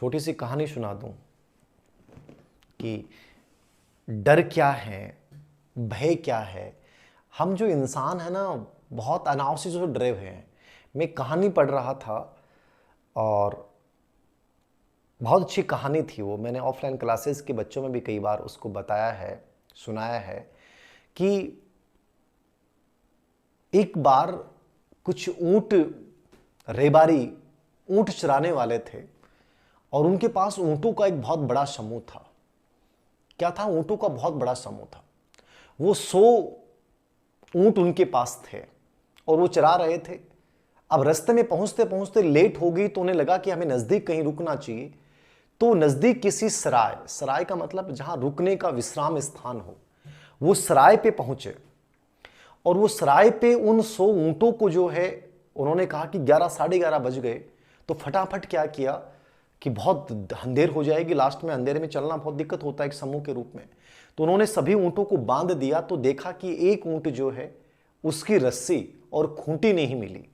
छोटी सी कहानी सुना दूं कि डर क्या है, भय क्या है। हम जो इंसान है ना, बहुत अनावश्यक से डरे हुए हैं। मैं कहानी पढ़ रहा था और बहुत अच्छी कहानी थी वो। मैंने ऑफलाइन क्लासेस के बच्चों में भी कई बार उसको बताया है, सुनाया है कि एक बार कुछ ऊंट रेबारी ऊंट चराने वाले थे और उनके पास ऊंटों का एक बहुत बड़ा समूह था। क्या था? ऊंटों का बहुत बड़ा समूह था। वो 100 ऊंट उनके पास थे और वो चरा रहे थे। अब रास्ते में पहुंचते पहुंचते लेट हो गई तो उन्हें लगा कि हमें नजदीक कहीं रुकना चाहिए। तो नजदीक किसी सराय, सराय का मतलब जहां रुकने का विश्राम स्थान हो, वो सराय पे पहुंचे और वो सराय पे उन 100 ऊंटों को जो है, उन्होंने कहा कि 11 साढ़े 11 बज गए तो फटाफट क्या किया कि बहुत अंधेर हो जाएगी, लास्ट में अंधेरे में चलना बहुत दिक्कत होता है एक समूह के रूप में। तो उन्होंने सभी ऊंटों को बांध दिया तो देखा कि एक ऊंट जो है उसकी रस्सी और खूंटी नहीं मिली।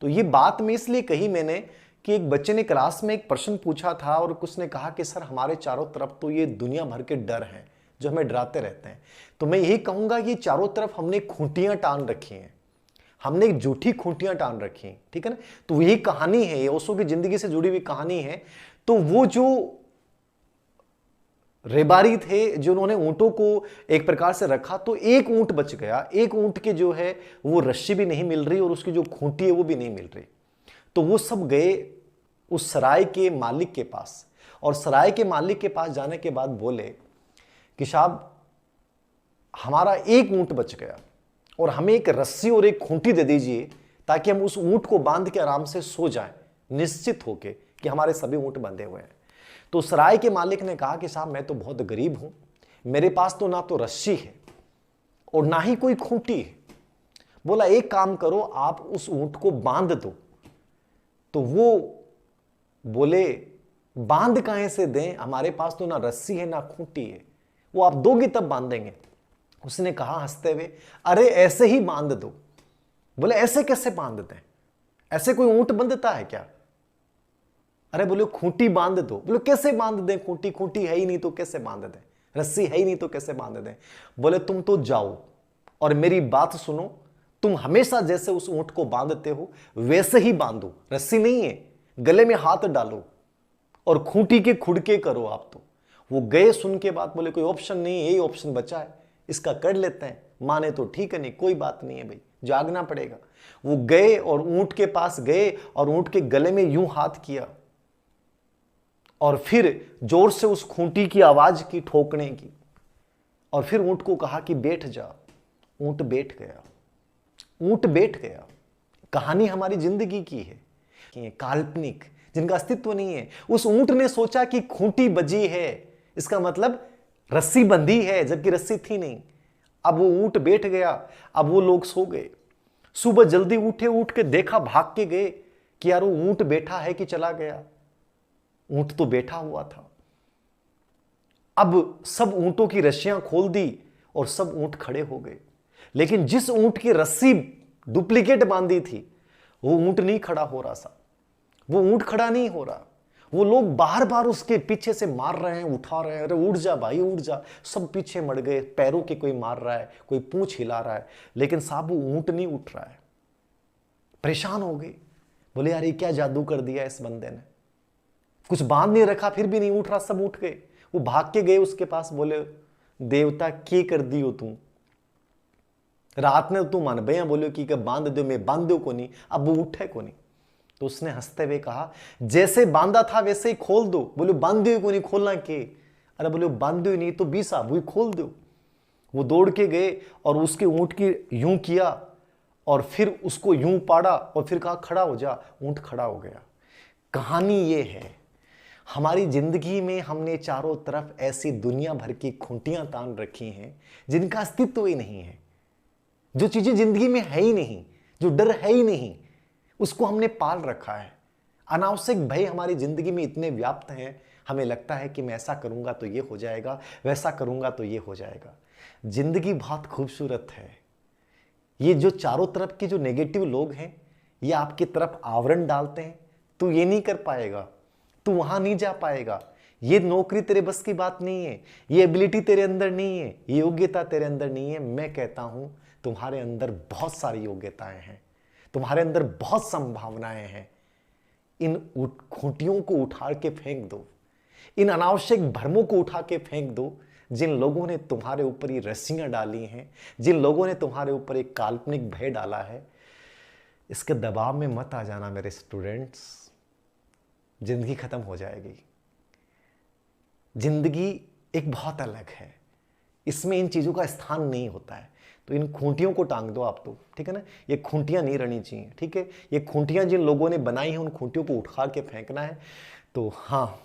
तो ये बात में इसलिए कही मैंने कि एक बच्चे ने क्लास में एक प्रश्न पूछा था और उसने कहा कि सर हमारे चारों तरफ तो ये दुनिया भर के डर हैं जो हमें डराते रहते हैं। तो मैं यही कहूंगा कि चारों तरफ हमने खूंटियां टान रखी हैं, हमने एक झूठी खूंटियां टान रखी हैं, ठीक है ना। तो यही कहानी है, ये ओशो की जिंदगी से जुड़ी हुई कहानी है। तो वो जो रेबारी थे जो उन्होंने ऊंटों को एक प्रकार से रखा, तो एक ऊंट बच गया। एक ऊंट के जो है वो रस्सी भी नहीं मिल रही और उसकी जो खूंटी है वो भी नहीं मिल रही। तो वो सब गए उस सराय के मालिक के पास और सराय के मालिक के पास जाने के बाद बोले कि साहब हमारा एक ऊंट बच गया और हमें एक रस्सी और एक खूंटी दे दीजिए ताकि हम उस ऊंट को बांध के आराम से सो जाएं, निश्चित होके कि हमारे सभी ऊंट बंधे हुए हैं। तो सराय के मालिक ने कहा कि साहब मैं तो बहुत गरीब हूं, मेरे पास तो ना तो रस्सी है और ना ही कोई खूंटी है। बोला एक काम करो, आप उस ऊंट को बांध दो। तो वो बोले बांध कहां से दें, हमारे पास तो ना रस्सी है ना खूंटी है। वो आप दोगे तब बांधेंगे। उसने कहा हंसते हुए, अरे ऐसे ही बांध दो। बोले ऐसे कैसे बांध दें, ऐसे कोई ऊंट बंधता है क्या? अरे बोले खूंटी बांध दो। बोले कैसे बांध दें, खूंटी खूंटी है ही नहीं तो कैसे बांध दें, रस्सी है ही नहीं तो कैसे बांध दें। बोले तुम तो जाओ और मेरी बात सुनो, तुम हमेशा जैसे उस ऊंट को बांधते हो वैसे ही बांधो, रस्सी नहीं है, गले में हाथ डालो और खूंटी के खुड़के करो आप। तो वो गए, सुन के बात बोले कोई ऑप्शन नहीं है, यही ऑप्शन बचा है, इसका कर लेते हैं, माने तो ठीक है, नहीं कोई बात नहीं है भाई, जागना पड़ेगा। वो गए और ऊंट के पास गए और ऊंट के गले में यूं हाथ किया और फिर जोर से उस खूंटी की आवाज की ठोकने की और फिर ऊंट को कहा कि बैठ जा। ऊंट बैठ गया, ऊंट बैठ गया। कहानी हमारी जिंदगी की है कि काल्पनिक, जिनका अस्तित्व नहीं है। उस ऊंट ने सोचा कि खूंटी बजी है, इसका मतलब रस्सी बंधी है, जबकि रस्सी थी नहीं। अब वो ऊंट बैठ गया, अब वो लोग सो गए। सुबह जल्दी उठे, उठ के देखा, भाग के गए कि यार वो ऊंट बैठा है कि चला गया। ऊंट तो बैठा हुआ था। अब सब ऊंटों की रस्सियां खोल दी और सब ऊंट खड़े हो गए, लेकिन जिस ऊंट की रस्सी डुप्लीकेट बांधी थी वो ऊंट नहीं खड़ा हो रहा था, वो ऊंट खड़ा नहीं हो रहा। वो लोग बार बार उसके पीछे से मार रहे हैं, उठा रहे हैं, अरे उठ जा भाई उठ जा। सब पीछे मर गए, पैरों के कोई मार रहा है, कोई पूंछ हिला रहा है, लेकिन साहब वो ऊंट नहीं उठ रहा है। परेशान हो गए, बोले यार ये क्या जादू कर दिया इस बंदे ने, कुछ बांध नहीं रखा फिर भी नहीं उठ रहा। सब उठ गए, वो भाग के गए उसके पास, बोले देवता की कर दियो तू, रात ने तू मान भैया बोलो कि बांध दो, मैं बांध दो को नहीं, अब वो उठे को नहीं। तो उसने हंसते हुए कहा जैसे बांधा था वैसे ही खोल दो। बोले बांधे को नहीं, खोलना के? अरे बोले बांधे नहीं तो 20 आप वही खोल दो। वो दौड़ के गए और उसके ऊंट की यूं किया और फिर उसको यूं पाड़ा और फिर कहा खड़ा हो जा। ऊंट खड़ा हो गया। कहानी ये है, हमारी जिंदगी में हमने चारों तरफ ऐसी दुनिया भर की खूंटियां तान रखी हैं जिनका अस्तित्व ही नहीं है। जो चीजें जिंदगी में है ही नहीं, जो डर है ही नहीं, उसको हमने पाल रखा है। अनावश्यक भय हमारी जिंदगी में इतने व्याप्त हैं, हमें लगता है कि मैं ऐसा करूंगा तो ये हो जाएगा, वैसा करूंगा तो ये हो जाएगा। जिंदगी बहुत खूबसूरत है। ये जो चारों तरफ के जो नेगेटिव लोग हैं, ये आपकी तरफ आवरण डालते हैं, तू ये नहीं कर पाएगा, तू वहां नहीं जा पाएगा। ये नौकरी तेरे बस की बात नहीं है, ये एबिलिटी तेरे अंदर नहीं है, ये योग्यता तेरे अंदर नहीं है। मैं कहता हूं तुम्हारे अंदर बहुत सारी योग्यताएं हैं, तुम्हारे अंदर बहुत संभावनाएं हैं। इन खूंटियों को उठा के फेंक दो, इन अनावश्यक भ्रमों को उठा के फेंक दो जिन लोगों ने तुम्हारे ऊपर ये रस्सियां डाली हैं, जिन लोगों ने तुम्हारे ऊपर एक काल्पनिक भय डाला है। इसके दबाव में मत आ जाना मेरे स्टूडेंट्स, जिंदगी खत्म हो जाएगी। जिंदगी एक बहुत अलग है, इसमें इन चीज़ों का स्थान नहीं होता है। तो इन खूंटियों को टांग दो आप तो, ठीक है ना। ये खूंटियां नहीं रहनी चाहिए, ठीक है। ये खूंटियां जिन लोगों ने बनाई हैं उन खूंटियों को उठा के फेंकना है। तो हाँ,